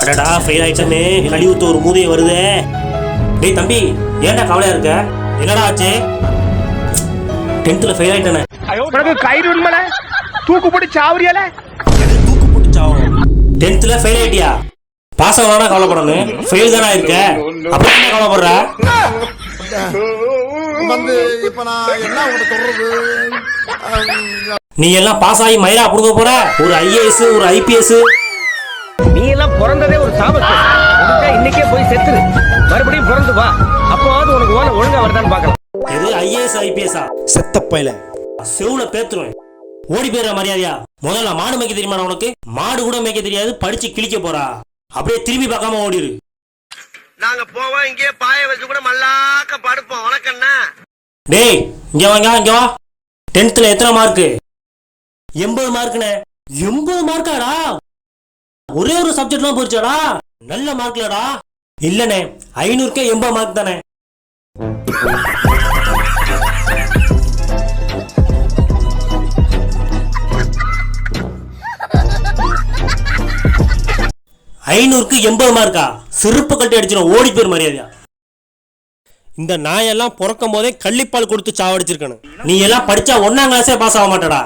அடடா ஃபெயில் ஆயிட்டனே, கழிவுத்து ஒரு மூதையை வருதே. டேய் தம்பி, ஏன்டா கவலையா இருக்க? என்னடா ஆச்சு? 10th fail ஆயிட்டனே. உனக்கு கயிறு உண்மல தூக்கு போட்டு சாவறியால? தூக்கு போட்டு சாவும். 10th ஃபெயில் ஆயிட்டியா? பாஸ் ஆகலனா கவலைப்படணும். ஃபெயில் தானா இருக்க. அப்புறம் என்ன கவலைப்படுற? வந்து இப்ப நான் என்ன உனக்கு சொல்றது? நீ எல்லாம் பாஸ் ஆகி மயிரா புடுங்க போற. ஒரு ஐஏஎஸ், ஒரு ஐபிஎஸ். நீ எல்லாம் பிறந்ததே ஒரு சாபத்து. இன்னைக்கே போய் செத்துரு, மறுபடியும் பிறந்து வா. அப்போவாது உனக்கு ஓன ஒழுங்கா வருதான்னு பாக்கலாம். எது ஐஏஎஸ் ஐபிஎஸ்ஆ? செத்த பையல செவுல பேத்துருவேன். ஓடி போயிடுற மரியாதையா. முதல்ல மாடு மேய்க்க தெரியுமா உனக்கு? மாடு கூட மேய்க்க தெரியாது, படிச்சு கிழிக்க போறா. அப்படியே திரும்பி பார்க்காம ஓடிடு. நாங்க போவோம், இங்கே பாய வச்சு கூட மல்லாக்க படுப்போம். உனக்கு என்ன? டேய் இங்க வாங்க, இங்க வா. 10th எத்தனை மார்க்கு? 80 மார்க்குனே. 80 மார்க்காடா? ஒரே ஒரு சப்ஜெக்ட்லாம் போயிடுச்சாடா? நல்ல மார்க்லடா. இல்லனே, 500க்கே 80 மார்க் தானே. ஐநூறுக்கு 80 மார்க்கா? செருப்பு கட்டி அடிச்சிடும். ஓடி போயிரு மரியாதையா. இந்த நாயெல்லாம் பிறக்கும் போதே கள்ளிப்பால் கொடுத்து சாவடிச்சிருக்கணும். நீ எல்லாம் படிச்சா 1ஆம் கிளாஸே பாஸ் ஆக மாட்டடா.